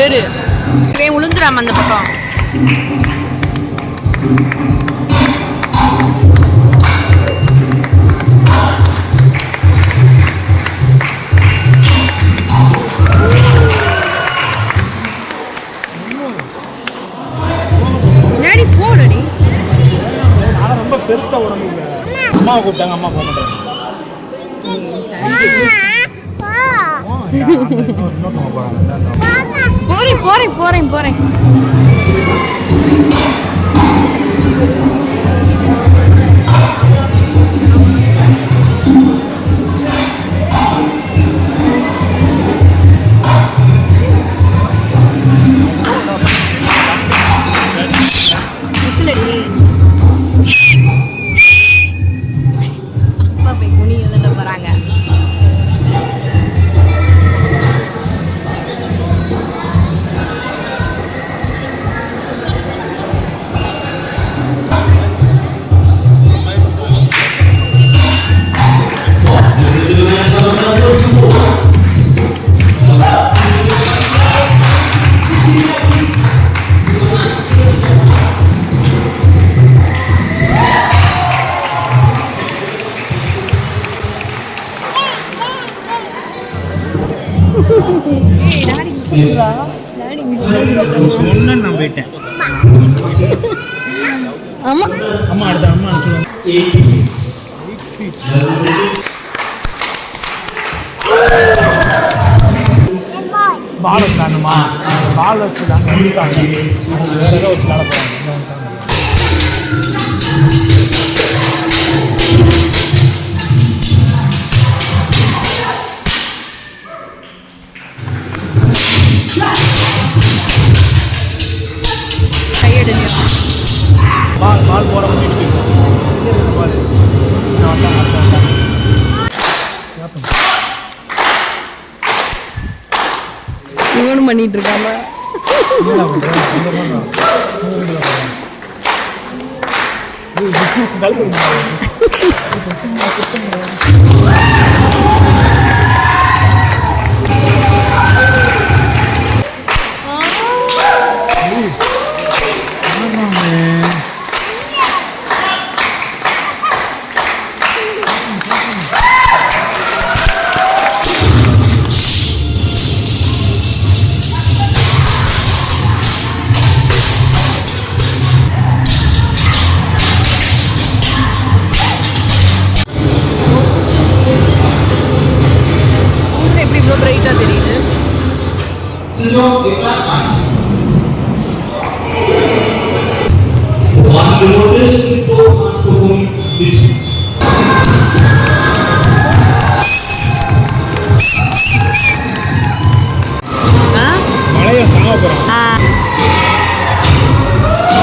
ஏறு உளுந்துராம அந்த பக்கம். டாடி போடடி. நான் ரொம்ப பெருத்த உடம்பு இல்ல. அம்மா கூப்பிட்டாங்க, அம்மா போக மாட்டாங்க. போறேன். வராங்க. நான் போயிட்டேன். அம்மா அம்மா அடுத்த அம்மா பால் வச்சுலானுமா? பால் வச்சுலாங்க வந்துட்டாங்க. வேற ஏதோ வச்சு விளாட போகிறாங்க. பால் போகிற வீட்டுக்கு பால் இவனும் பண்ணிட்டு இருக்காம பிரைட்டா தெரியுது.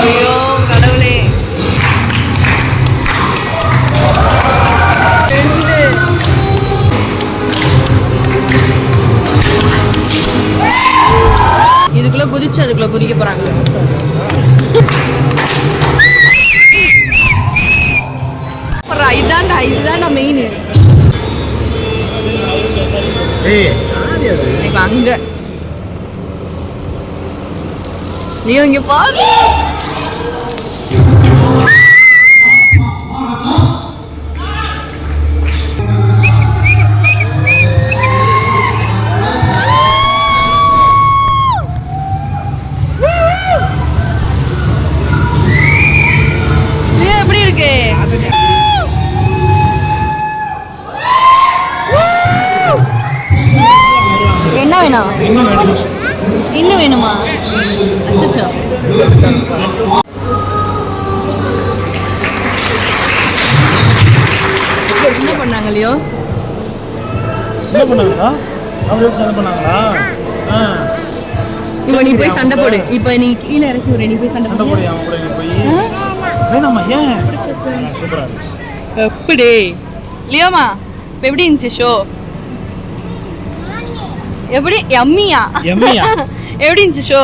ஐயோ கடவுளே, இதுக்குள்ள குதிச்சு அதுக்குள்ள குதிக்க போறாங்க. இதுதான்டா மெயின். இப்ப அங்க நீ இங்க பாரு. எப்படி இருக்கு? என்ன வேணும்? இன்னும் வேணுமா? அச்சச்சோ. என்ன பண்ணாங்க இல்லையோ? இப்ப நீ போய் சண்டை போடு. இப்ப நீ கீழே இறக்கி விடு. நீ போய் சண்டை போடு. எப்படி லியோமா எப்படி இருந்துச்சு ஷோ? எப்படி யம்மியா? எப்படி இருந்துச்சு ஷோ?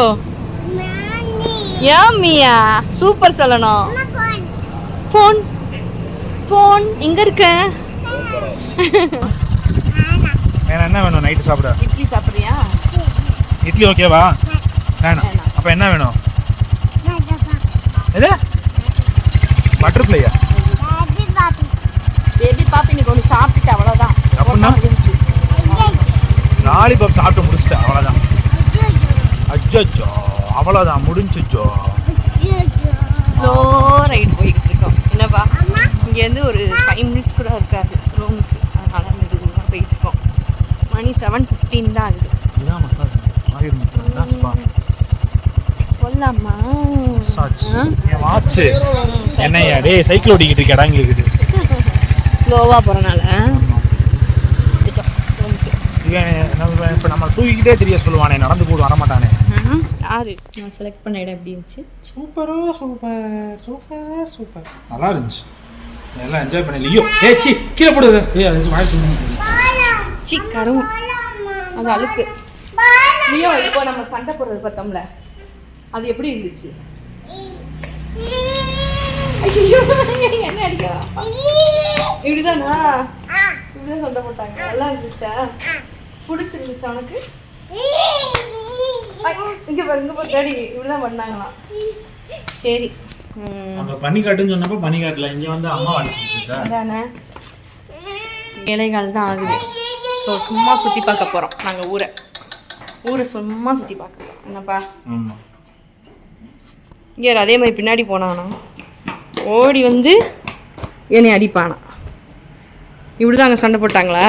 யம்மியா சூப்பர் சொல்லணும். ஃபோன் ஃபோன் எங்க இருக்க? வேற என்ன வேணும்? நைட் சாப்பிட இட்லி சாப்பிடுறியா? இட்லி ஓகேவா? வேணாம். அப்போ என்ன வேணும்? எது? பட்டர்ஃப்ளையா? பேபி பாப்பி நீ ஒன்று சாப்பிட்டுட்டு அவ்வளோதான். அப்படின்னா லாலிபாப் சாப்பிட்டு முடிச்சிட்டேன் அவ்வளோதான். அச்சோ அவ்வளோதான் முடிஞ்சிச்சோ. ஸ்லோ ரைட் போய்கிட்டு இருக்கோம். என்னப்பா இங்கேருந்து ஒரு 5 minutes கூட இருக்காது ரூமுக்கு. அதனால மெதுவாக போயிட்டு இருக்கோம். மணி 7:15 தான் ஆகுது. இதுதான் மசாஜ் கொல்லாமா என் வாட்சு என்னையா டே சைக்கிள் ஓட்டிக்கிட்டு இருக்கடா இங்கே இருக்குது. ஸ்லோவாக போகிறனால இப்போ நம்ம தூக்கிக்கிட்டே தெரிய சொல்லுவானே, நடந்து கூட வரமாட்டானே. யாரு நான் செலக்ட் பண்ண இடம் எப்படி இருந்துச்சு? சூப்பர் நல்லா இருந்துச்சு. எல்லாம் என்ஜாய் பண்ணலையோ. சி கீழே போடுது. சி கரும் அது அழுக்கு. ஐயோ இப்போ நம்ம சண்டை போடுறது பார்த்தோம்ல, அது எப்படி இருந்துச்சு? ஐயோ என்ன அடிக்கிறா? இப்படிதானா? இப்படிதான் சண்டை போட்டாங்க. நல்லா இருந்துச்சா? பிடிச்சிருந்துச்சா உனக்கு? இங்க பாருங்க டாடி இப்படிதான் பண்ணாங்களாம். சரி அங்க பனி காட்டுன்னு சொன்னப்ப பனி காட்டல, இங்க வந்து அம்மா அடிச்சிட்டு இருக்கா. அதானே ஏழைகால் தான் ஆகுது. ஸோ சும்மா சுற்றி பார்க்க போகிறோம் நாங்கள் ஊரை சும்மா சுற்றி பார்க்க போகிறோம். என்னப்பா இங்கே அதே மாதிரி பின்னாடி போனானா ஓடி வந்து என்னை அடிப்பானா. இப்படி தான் அங்கே சண்டை போட்டாங்களா?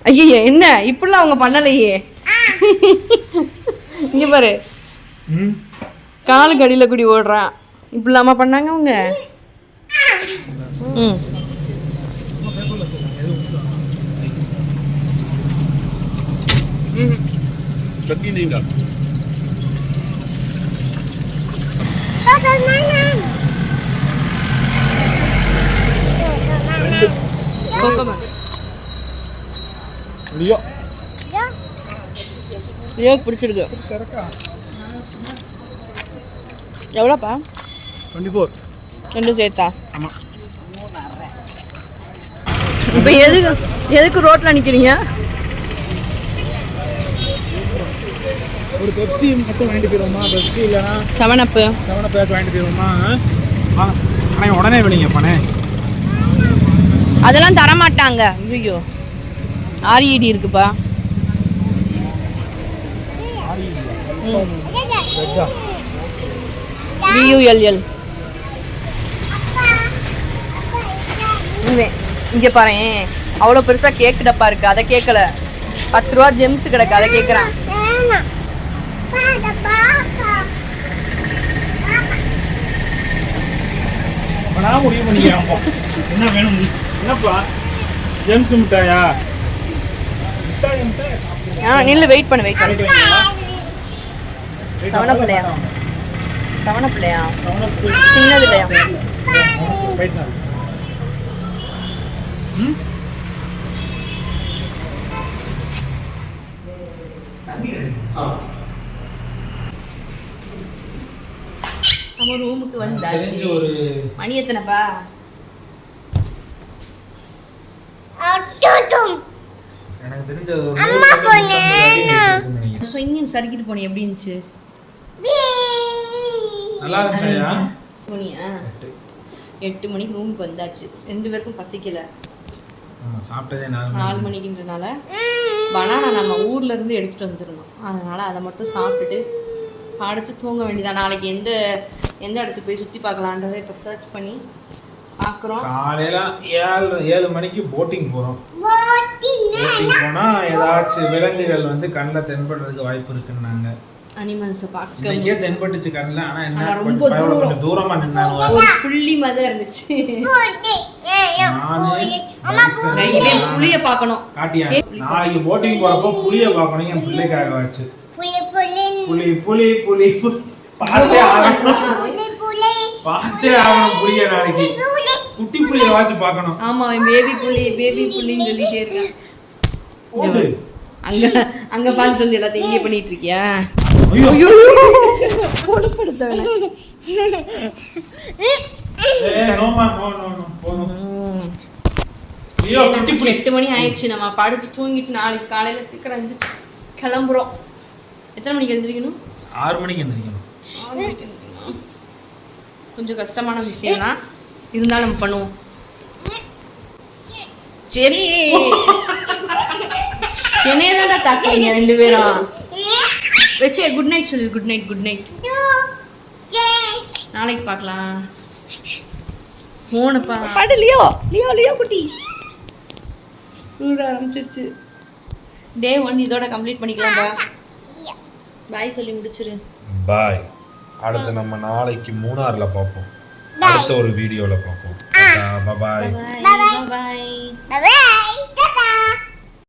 ஐயோ என்ன இப்படிலாம் அவங்க பண்ணலையே. இங்கே பாரு காலுக்கு அடியில் கூடி ஓடுறான். இப்படிலாமா பண்ணாங்க அவங்க? ம் பிடிச்சிருக்கு. எவ்வளோப்பா? 24. ரெண்டும் சேர்த்தா? ஆமாம். இப்போ எதுக்கு ரோட்டில் நிற்கிறீங்க? ஒரு பெப்சி மட்டும் வாங்கிட்டு போயிடுவோமா? பெப்சி இல்லைனா 7up வாங்கிட்டு போயிடுவோமா? ஆனால் உடனே விடுங்க பண்ணே. அதெல்லாம் தரமாட்டாங்க. ஐயோ ஆர்இடி இருக்குப்பா. BULL இங்கே பாரு அவ்வளோ பெருசாக கேக்கு டப்பா இருக்கு. அதை கேட்கல. 10 ரூபா ஜெம்ஸ் கிடக்கு, அதை கேட்குறான். முடிவு பண்ணிக்கிறோம் என்ன வேணும். என்னப்பா ஜெம்ஸ் மிட்டாயா? நில்லு வெயிட் பண்ணு. சவனப்பிள்ளையா? சின்னது இல்லையா? நம்ம ரூமுக்கு வந்தாச்சு. மணி எத்தனைப்பா? எனக்கு தெரிஞ்சது ஸ்விங்கிங் சறுக்கிட்டு போனேன். எப்படி இருந்துச்சு? நல்லா இருந்துச்சா? போனியா? 8 மணிக்கு ரூமுக்கு வந்தாச்சு. 2 பேருக்கும் பசிக்கல. சாப்பிட்டதே 4 மணிக்குன்றனால பனானா நம்ம ஊர்ல இருந்து எடுத்துட்டு வந்துருந்தோம். அதனால அதை மட்டும் சாப்பிட்டுட்டு அடுத்து தூங்க வேண்டியதான். நாளைக்கு எந்த இடத்துக்கு போய் சுற்றி பார்க்கலான்றதை இப்போ சர்ச் பண்ணி பார்க்குறோம். காலையில் 7 மணிக்கு போட்டிங் போகிறோம். போட்டிங் போனால் ஏதாச்சும் விலங்குகள் வந்து கண்ணில் தென்படுறதுக்கு வாய்ப்பு இருக்குன்னாங்க. அனிமல்ஸை பார்க்க இன்றைக்கே தென்பட்டுச்சு கண்ணில். ஆனால் என்ன ரொம்ப தூரமாக நின்னாங்க. ஒரு புள்ளி மாதிரி இருந்துச்சு. புளிய பார்க்கணும். காட்டியா நாளைக்கு போட்டிங் போகிறப்போ புளிய பார்க்கணும். என் பிள்ளைக்காக வச்சு புளி புளி புளி பார்த்தே ஆகணும். புளிய நாளைக்கு குட்டி புளிய வாச்சு பார்க்கணும். ஆமா பேபி புள்ளின்னு சொல்லிட்டே இருக்கேன். அங்க பார்த்துட்டு வந்து எல்லாத்தையும் இங்கே பண்ணிட்டு இருக்கியா? பொடுப்படுத்தவன நோமா நோ போணும். ஐயோ குட்டி புடி. 8 மணி ஆயிடுச்சு. நம்ம படுத்து தூங்கிட்டு நாளைக்கு காலையில சீக்கிரம் எழுந்திரிச்சு கிளம்புறோம். எத்தனை மணிக்கு எழுந்திரிக்கணும்? 6 மணிக்கு எந்திரிக்கணும். 6 மணிக்கு எழுந்திரிக்கணும். கொஞ்சம் கஷ்டமான விஷயம் தான், இருந்தாலும் நம்ம பண்ணுவோம். சரி என்னையதான்டா தாக்குறீங்க 2 பேரும். வச்சே குட் நைட் சொல்லு. Good night good night. நாளைக்கு பார்க்கலாம். போனப்பா பாடு லியோ லியோ லியோ குட்டி ரூட ஆரம்பிச்சிருச்சு. டே 1 இதோட கம்ப்ளீட் பண்ணிக்கலாம்டா. பாய் சொல்லி முடிச்சிரு. பாய். அடுத்து நம்ம நாளைக்கு மூணார்ல பார்ப்போம். அடுத்த ஒரு வீடியோல பார்ப்போம். பாய். பாய் பாய்.